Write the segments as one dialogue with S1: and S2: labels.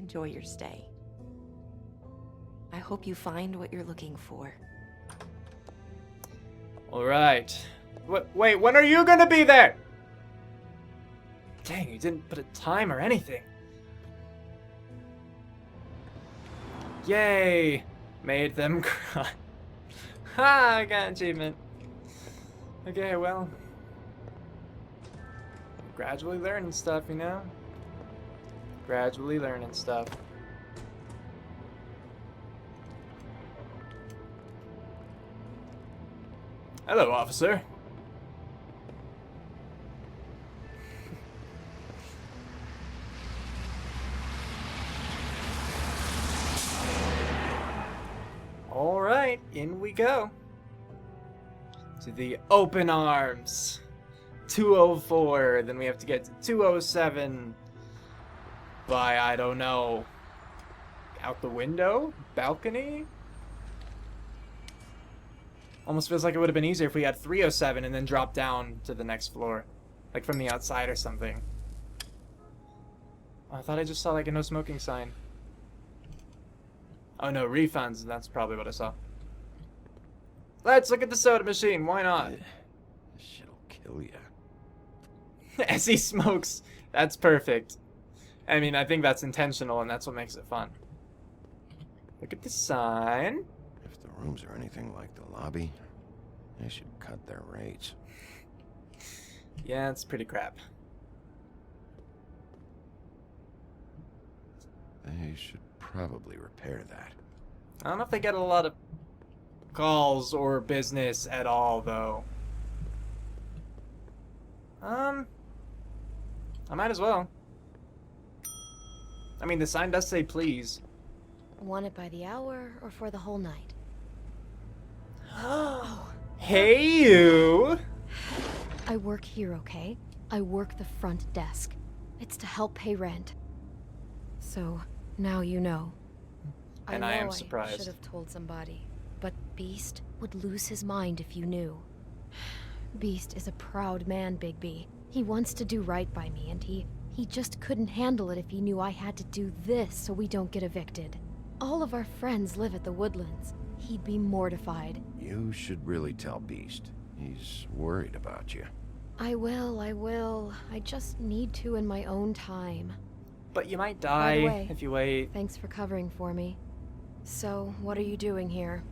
S1: enjoy your stay. I hope you find what you're looking for.
S2: Alright. Wait, when are you gonna be there? Dang, you didn't put a time or anything. Yay! Made them cry. Ha! I got an achievement. Okay, well. Gradually learning stuff, you know? Gradually learning stuff. Hello, officer. Alright, in we go. To the open arms. 204, then we have to get to 207 by, I don't know, out the window? Balcony? Almost feels like it would have been easier if we had 307 and then dropped down to the next floor. Like from the outside or something. Oh, I thought I just saw like a no smoking sign. Oh no, refunds, that's probably what I saw. Let's look at the soda machine, why not?
S3: This shit'll kill ya.
S2: As he smokes, that's perfect. I mean, I think that's intentional and that's what makes it fun. Look at the sign.
S3: If the rooms are anything like the lobby, they should cut their rates.
S2: Yeah, it's pretty crap.
S3: They should probably repair that.
S2: I don't know if they get a lot of calls or business at all, though. I might as well. I mean, the sign does say please.
S4: Want it by the hour or for the whole night?
S2: Hey, you!
S4: I work here, okay? I work the front desk. It's to help pay rent. So, now you know.
S2: And I am
S4: I
S2: surprised.
S4: should have told somebody, but Beast would lose his mind if you knew. Beast is a proud man, Bigby. He wants to do right by me, and he just couldn't handle it if he knew I had to do this so we don't get evicted. All of our friends live at the Woodlands. He'd be mortified.
S3: You should really tell Beast. He's worried about you.
S4: I will. I just need to in my own time.
S2: But you might
S4: By the
S2: die
S4: way,
S2: if you wait.
S4: Thanks for covering for me. So, what are you doing here?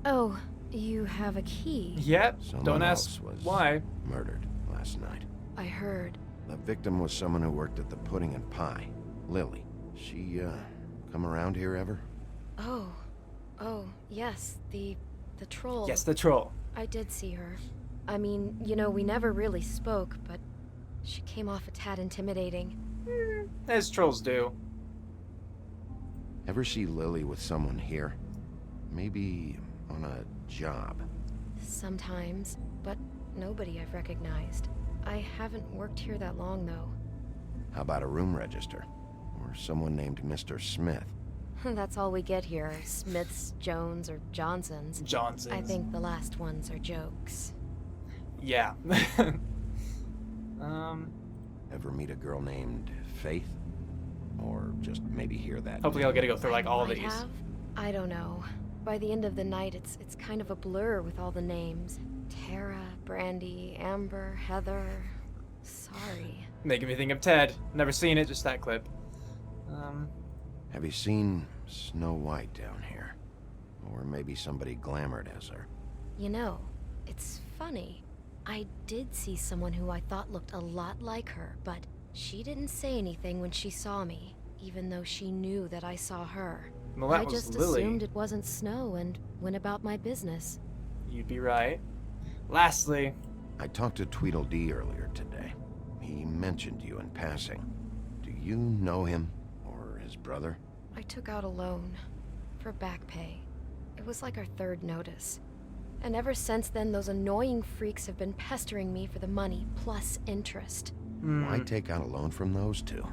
S4: Oh, you have a key.
S2: Yep,
S3: Someone
S2: don't ask
S3: else was
S2: why.
S3: murdered last night.
S4: I heard.
S3: The victim was someone who worked at the Pudding and Pie, Lily. She, come around here ever?
S4: Oh, yes, the troll.
S2: Yes, the troll.
S4: I did see her. I mean, you know, we never really spoke, but she came off a tad intimidating.
S2: As trolls do.
S3: Ever see Lily with someone here? Maybe on a job.
S4: Sometimes, but nobody I've recognized. I haven't worked here that long, though.
S3: How about a room register? Or someone named Mr. Smith?
S4: That's all we get here. Smiths, Jones, or Johnsons.
S2: Johnsons.
S4: I think the last ones are jokes.
S2: Yeah.
S3: Ever meet a girl named Faith? Or just maybe hear that?
S2: Hopefully I'll get to go through like all
S4: Might
S2: these.
S4: have. I don't know. By the end of the night, it's kind of a blur with all the names. Tara, Brandy, Amber, Heather. Sorry.
S2: Making me think of Ted. Never seen it, just that clip.
S3: Have you seen Snow White down here? Or maybe somebody glamored as her?
S4: You know, it's funny. I did see someone who I thought looked a lot like her, but she didn't say anything when she saw me, even though she knew that I saw her.
S2: Well, that
S4: I
S2: was
S4: just
S2: Lily.
S4: assumed it wasn't Snow and went about my business.
S2: You'd be right. Lastly,
S3: I talked to Tweedledee earlier today. He mentioned you in passing. Do you know him? Or his brother?
S4: I took out a loan for back pay. It was like our third notice. And ever since then, those annoying freaks have been pestering me for the money plus interest.
S3: Why take out a loan from those two?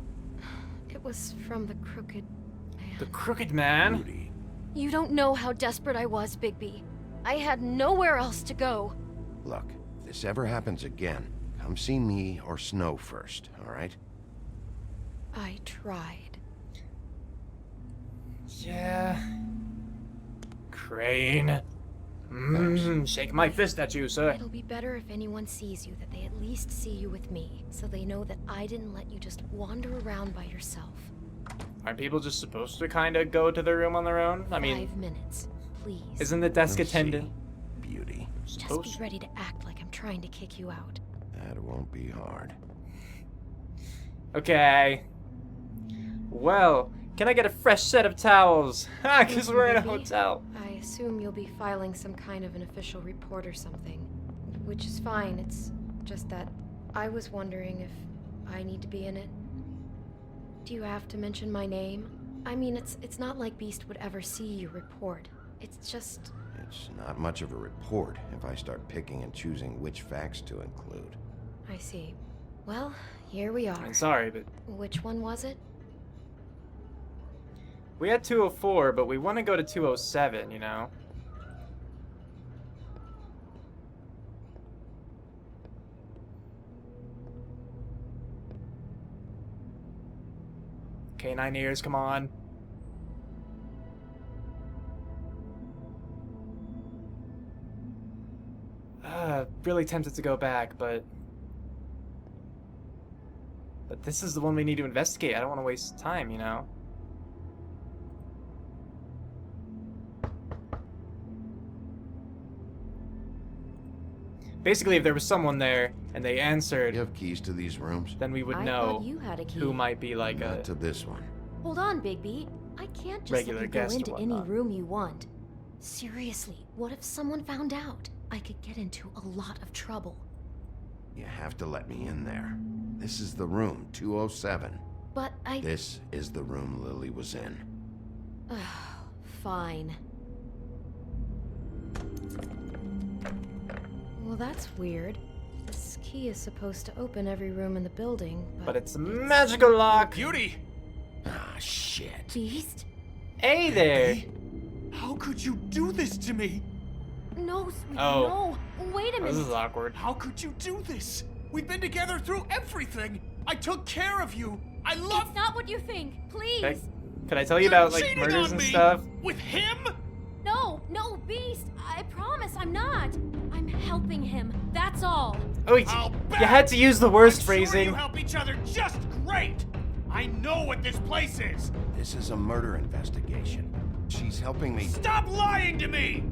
S4: It was from the crooked man.
S2: the Crooked Man.
S3: Rudy.
S4: You don't know how desperate I was, Bigby. I had nowhere else to go.
S3: Look, if this ever happens again, come see me or Snow first, all right?
S4: I tried.
S2: Yeah. Crane. Shake my fist at you, sir.
S4: It'll be better if anyone sees you that they at least see you with me, so they know that I didn't let you just wander around by yourself.
S2: Aren't people just supposed to kind of go to their room on their own? I mean,
S4: 5 minutes, please.
S2: isn't the desk
S3: Let's see.
S2: attendant
S3: Beauty.
S4: Just be
S2: supposed?
S4: ready to act like I'm trying to kick you out.
S3: That won't be hard.
S2: Okay. Well, can I get a fresh set of towels? Ha, because
S4: Listen,
S2: we're in a
S4: baby,
S2: hotel.
S4: I assume you'll be filing some kind of an official report or something. Which is fine, it's just that I was wondering if I need to be in it. Do you have to mention my name? I mean, it's not like Beast would ever see your report. It's just...
S3: It's not much of a report if I start picking and choosing which facts to include.
S4: I see. Well, here we are.
S2: I'm sorry, but
S4: Which one was it?
S2: we had 204, but we want to go to 207, you know? Okay, 9 ears, come on. Really tempted to go back, but this is the one we need to investigate. I don't want to waste time, you know? Basically, if there was someone there and they answered,
S3: You have keys to these rooms?
S2: then we would
S4: I
S2: know
S4: thought you had a key.
S2: who might be like a...
S3: Not to this one.
S4: Hold on, Bigby. I can't just
S2: Regular
S4: let you go
S2: guest or
S4: into any
S2: whatnot.
S4: room you want. Seriously, what if someone found out? I could get into a lot of trouble.
S3: You have to let me in there. This is the room, 207.
S4: But I...
S3: This is the room Lily was in.
S4: Fine. Well, that's weird. This key is supposed to open every room in the building,
S2: But it's a magical lock!
S5: Beauty!
S3: Ah, shit.
S4: Beast?
S2: Hey there!
S5: How could you do this to me?
S4: No, sweetie,
S2: Oh.
S4: no. Wait a
S2: This
S4: minute.
S2: is awkward.
S5: How could you do this? We've been together through everything. I took care of you. I love.
S4: It's not what you think. Please.
S2: Can I tell you
S5: You're
S2: about, like,
S5: cheating
S2: murders
S5: on
S2: and
S5: me.
S2: stuff?
S5: With him?
S4: No, Beast. I promise I'm not. I'm helping him. That's all.
S2: Oh, you
S5: I'll bet.
S2: had to use the worst
S5: I'm
S2: phrasing.
S5: Sure you help each other just great. I know what this place is.
S3: This is a murder investigation. She's helping me.
S5: Stop lying to me.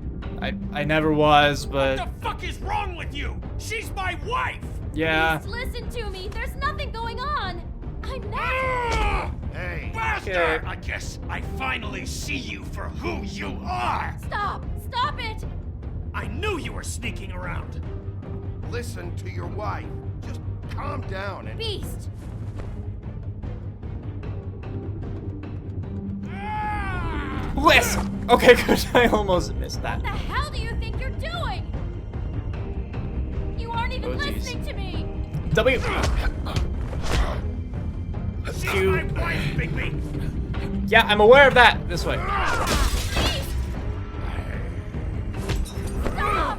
S2: I never was,
S5: What
S2: but
S5: the fuck is wrong with you? She's my wife.
S2: yeah.
S4: Beast, listen to me. There's nothing going on. I'm not.
S5: Ah!
S3: Hey!
S5: Bastard!
S2: Okay.
S5: I guess I finally see you for who you are.
S4: Stop. Stop it.
S5: I knew you were sneaking around.
S3: Listen to your wife. Just calm down and.
S4: Beast.
S2: Yes! Okay, good. I almost missed that.
S4: What the hell do you think you're doing? You aren't even
S2: Oh, jeez.
S4: listening to me.
S2: W.
S5: She's
S2: You-
S5: my wife, Bigby.
S2: Yeah, I'm aware of that. This way.
S4: Beast. Stop.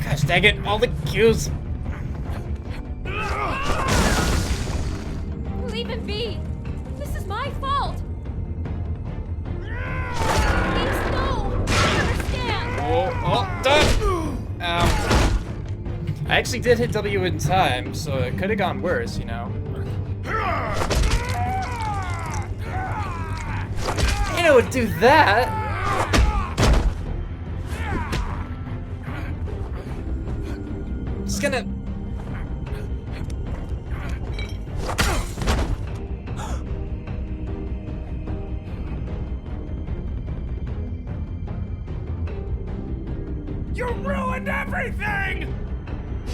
S2: Gosh dang it, all the cues.
S4: Leave him be. This is my fault. Beast, no. I understand.
S2: Oh, done. I actually did hit W in time, so it could have gone worse, you know. You know, would do that. Just gonna.
S5: You ruined everything!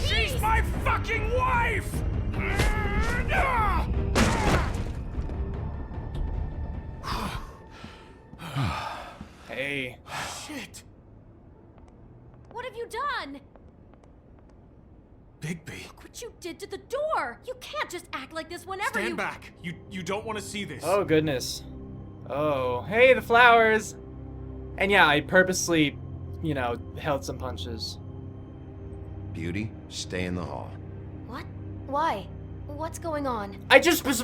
S5: She's my fucking wife!
S2: Hey.
S5: Shit!
S4: What have you done?
S5: Bigby,
S4: Look what you did to the door. You can't just act like this whenever
S5: stand back. You don't want to see this.
S2: Oh, goodness. Oh, hey, the flowers. And yeah, I purposely, you know, held some punches.
S3: Beauty, stay in the hall.
S4: What? Why? What's going on?
S2: I just was.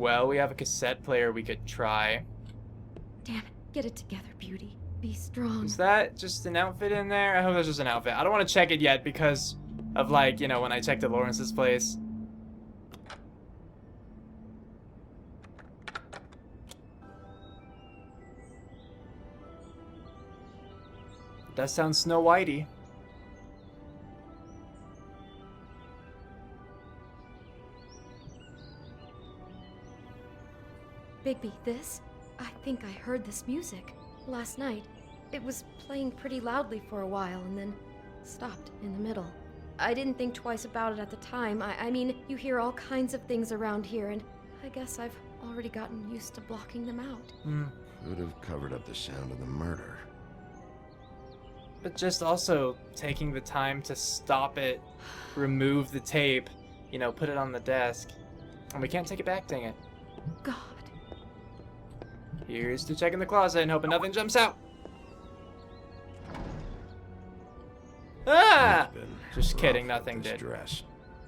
S2: Well, we have a cassette player we could try.
S4: Damn it. Get it together, Beauty. Be strong.
S2: Is that just an outfit in there? I hope that's just an outfit. I don't want to check it yet because of, like, you know, when I checked at Lawrence's place. It does sound Snow Whitey.
S4: Bigby, this? I think I heard this music last night. It was playing pretty loudly for a while and then stopped in the middle. I didn't think twice about it at the time. I mean, you hear all kinds of things around here, and I guess I've already gotten used to blocking them out.
S3: Could have covered up the sound of the murder.
S2: But just also taking the time to stop it, remove the tape, you know, put it on the desk. And we can't take it back, dang it.
S4: God.
S2: Here's to checking the closet and hoping nothing jumps out. Ah!
S3: It's been
S2: Just
S3: rough
S2: kidding,
S3: with
S2: nothing
S3: this
S2: did.
S3: dress.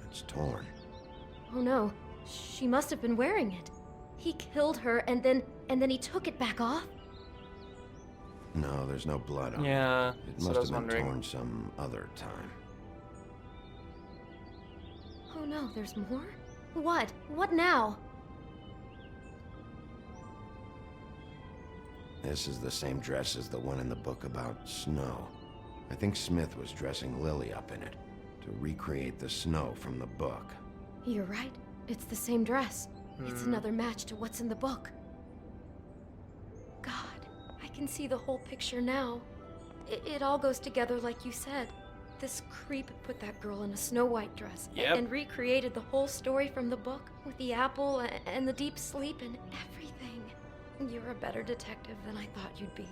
S3: It's torn.
S4: Oh no. She must have been wearing it. He killed her and then he took it back off?
S3: No, there's no blood on it.
S2: Yeah,
S3: It
S2: that's what
S3: must
S2: I was
S3: have been
S2: wondering.
S3: torn some other time.
S4: Oh no, there's more? What? What now?
S3: This is the same dress as the one in the book about snow. I think Smith was dressing Lily up in it to recreate the snow from the book.
S4: You're right. It's the same dress. It's another match to what's in the book. God, I can see the whole picture now. It all goes together like you said. This creep put that girl in a Snow White dress
S2: Yep.
S4: and recreated the whole story from the book with the apple and the deep sleep and everything. You're a better detective than I thought you'd be.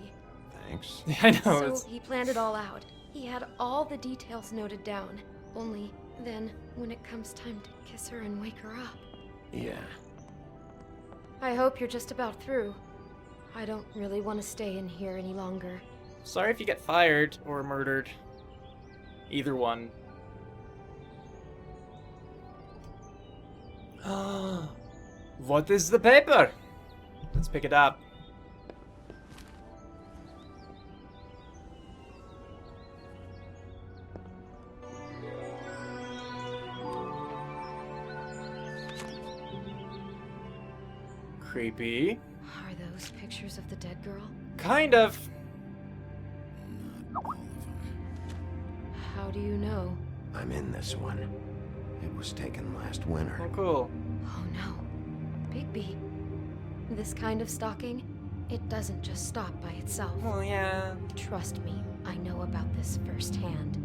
S3: Thanks.
S2: I know.
S4: So he planned it all out. He had all the details noted down. Only then, when it comes time to kiss her and wake her up.
S3: Yeah.
S4: I hope you're just about through. I don't really want to stay in here any longer.
S2: Sorry if you get fired or murdered. Either one. What is the paper? Let's pick it up. Creepy.
S4: Are those pictures of the dead girl?
S2: Kind of.
S4: How do you know?
S3: I'm in this one. It was taken last winter.
S2: Oh, cool.
S4: Oh no. Bigby. This kind of stalking, it doesn't just stop by itself.
S2: Well, yeah.
S4: Trust me, I know about this firsthand.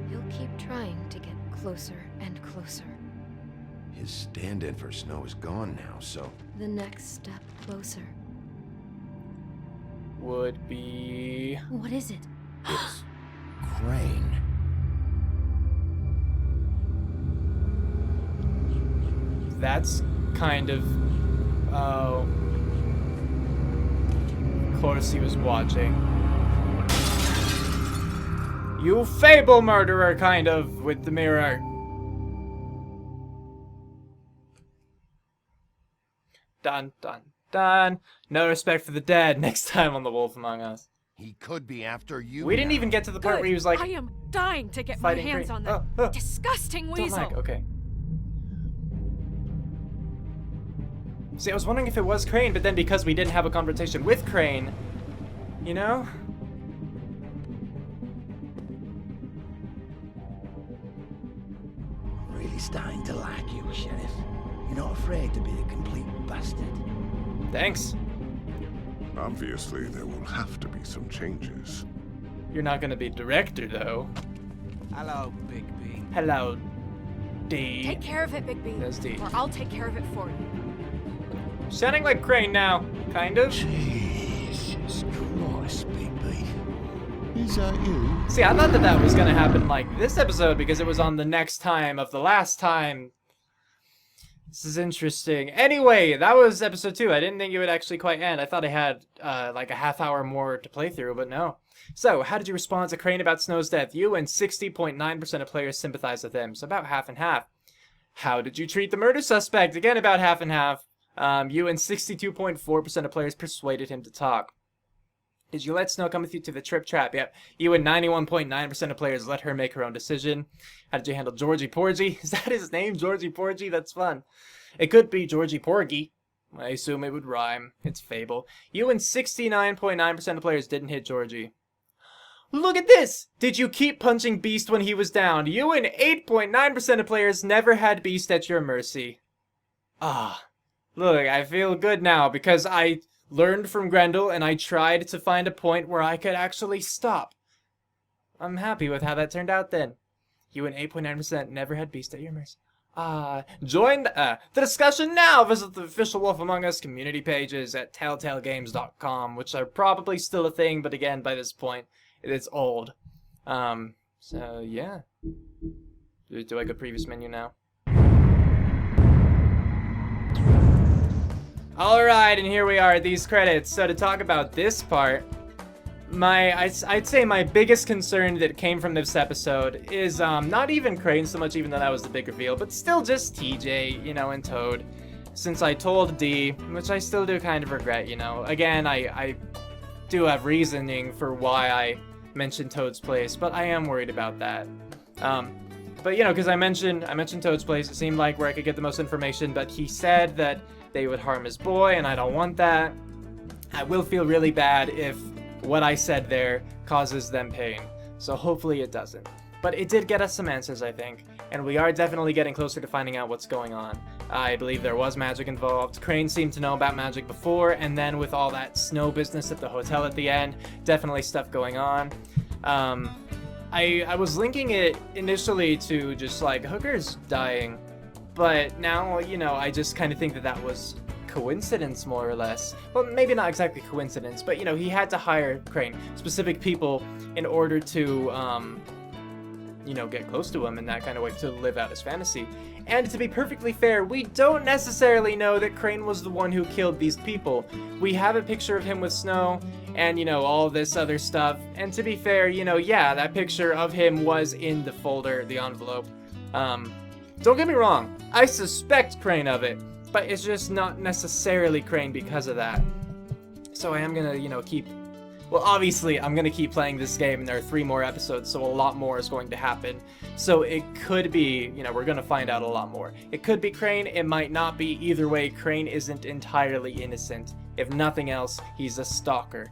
S4: He'll keep trying to get closer and closer.
S3: His stand-in for Snow is gone now, so...
S4: The next step closer.
S2: Would be...
S4: What is it?
S3: It's... Crane.
S2: That's kind of... Oh. Of course he was watching. You fable murderer, kind of, with the mirror. Dun, dun, dun. No respect for the dead next time on The Wolf Among Us.
S3: He could be after you
S2: We didn't
S3: now.
S2: even get to the part
S6: Good.
S2: where he was like...
S6: I am dying to get my
S2: fighting
S6: hands
S2: Crane.
S6: on that
S2: Oh,
S6: disgusting
S2: Don't
S6: weasel.
S2: like, okay. See, I was wondering if it was Crane, but then because we didn't have a conversation with Crane, you know?
S7: Really starting to like you, Sheriff. You're not afraid to be a complete bastard.
S2: Thanks.
S8: Obviously, there will have to be some changes.
S2: You're not gonna be director, though.
S7: Hello, Bigby.
S2: Hello, D.
S6: Take care of it, Bigby.
S2: That's D.
S6: Or I'll take care of it for you.
S2: Sounding like Crane now, kind of.
S7: Jesus Christ, Bigby. Is that you?
S2: See, I thought that was gonna happen like this episode because it was on the next time of the last time. This is interesting. Anyway, that was episode 2. I didn't think it would actually quite end. I thought I had like a half hour more to play through, but no. So, how did you respond to Crane about Snow's death? You and 60.9% of players sympathize with him, so about half and half. How did you treat the murder suspect? Again, about half and half. You and 62.4% of players persuaded him to talk. Did you let Snow come with you to the trip trap? Yep. You and 91.9% of players let her make her own decision. How did you handle Georgie Porgy? Is that his name, Georgie Porgy? That's fun. It could be Georgie Porgy. I assume it would rhyme. It's Fable. You and 69.9% of players didn't hit Georgie. Look at this! Did you keep punching Beast when he was down? You and 8.9% of players never had Beast at your mercy. Ah. Look, I feel good now because I learned from Grendel and I tried to find a point where I could actually stop. I'm happy with how that turned out then. You and 8.9% never had Beast at your mercy. Join the discussion now. Visit the official Wolf Among Us community pages at telltalegames.com, which are probably still a thing, but again, by this point, it's old. So yeah. Do I go previous menu now? Alright, and here we are at these credits. So to talk about this part, I'd say my biggest concern that came from this episode is not even Crane so much, even though that was the big reveal, but still just TJ, you know, and Toad. Since I told D, which I still do kind of regret, you know. Again, I do have reasoning for why I mentioned Toad's place, but I am worried about that. But you know, because I mentioned Toad's place, it seemed like where I could get the most information, but he said that they would harm his boy, and I don't want that. I will feel really bad if what I said there causes them pain. So hopefully it doesn't. But it did get us some answers, I think. And we are definitely getting closer to finding out what's going on. I believe there was magic involved. Crane seemed to know about magic before, and then with all that snow business at the hotel at the end, definitely stuff going on. I was linking it initially to just like hookers dying. But now, you know, I just kind of think that that was coincidence, more or less. Well, maybe not exactly coincidence, but, you know, he had to hire Crane, specific people, in order to, you know, get close to him in that kind of way, to live out his fantasy. And to be perfectly fair, we don't necessarily know that Crane was the one who killed these people. We have a picture of him with Snow, and, you know, all this other stuff. And to be fair, you know, yeah, that picture of him was in the folder, the envelope. Don't get me wrong, I suspect Crane of it, but it's just not necessarily Crane because of that. So I am gonna, you know, well, obviously, I'm gonna keep playing this game, and there are 3 more episodes, so a lot more is going to happen. So it could be, you know, we're gonna find out a lot more. It could be Crane, it might not be. Either way, Crane isn't entirely innocent. If nothing else, he's a stalker.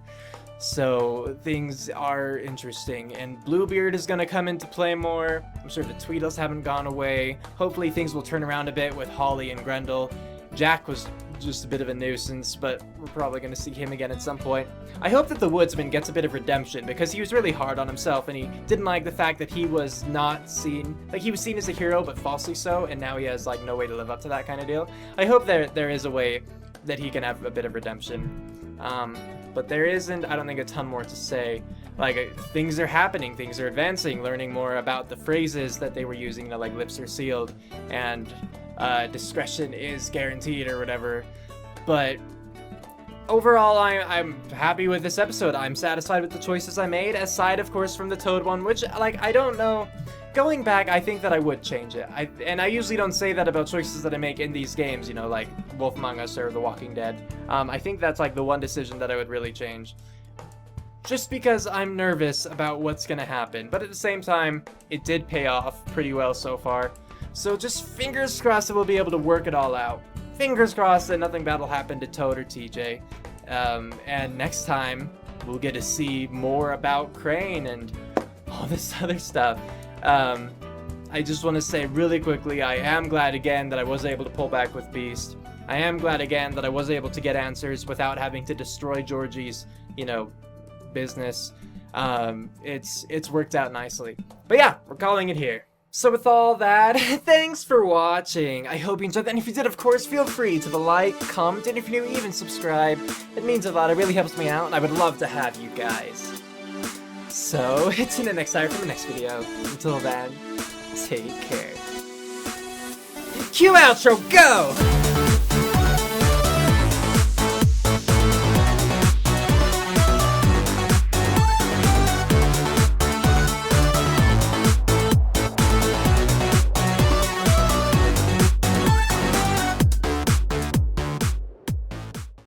S2: So things are interesting, and Bluebeard is going to come into play more. I'm sure the Tweedles haven't gone away. Hopefully things will turn around a bit with Holly and Grendel. Jack was just a bit of a nuisance, but we're probably going to see him again at some point. I hope that the Woodsman gets a bit of redemption, because he was really hard on himself, and he didn't like the fact that he was not seen, like he was seen as a hero, but falsely so, and now he has like no way to live up to that kind of deal. I hope there is a way that he can have a bit of redemption. But there isn't, I don't think, a ton more to say. Like, things are happening, things are advancing, learning more about the phrases that they were using, you know, like lips are sealed, and discretion is guaranteed, or whatever. But overall, I'm happy with this episode. I'm satisfied with the choices I made, aside, of course, from the Toad one, which, like, I don't know. Going back, I think that I would change it. And I usually don't say that about choices that I make in these games, you know, like Wolf Among Us or The Walking Dead. I think that's like the one decision that I would really change. Just because I'm nervous about what's gonna happen. But at the same time, it did pay off pretty well so far. So just fingers crossed that we'll be able to work it all out. Fingers crossed that nothing bad will happen to Toad or TJ. And next time, we'll get to see more about Crane and all this other stuff. I just want to say really quickly, I am glad again that I was able to pull back with Beast. I am glad again that I was able to get answers without having to destroy Georgie's, you know, business. It's worked out nicely. But yeah, we're calling it here. So with all that, thanks for watching. I hope you enjoyed that, and if you did, of course, feel free to like, comment, and if you're new, even subscribe. It means a lot, it really helps me out, and I would love to have you guys. So, tune in next time for the next video. Until then, take care. Cue outro, go!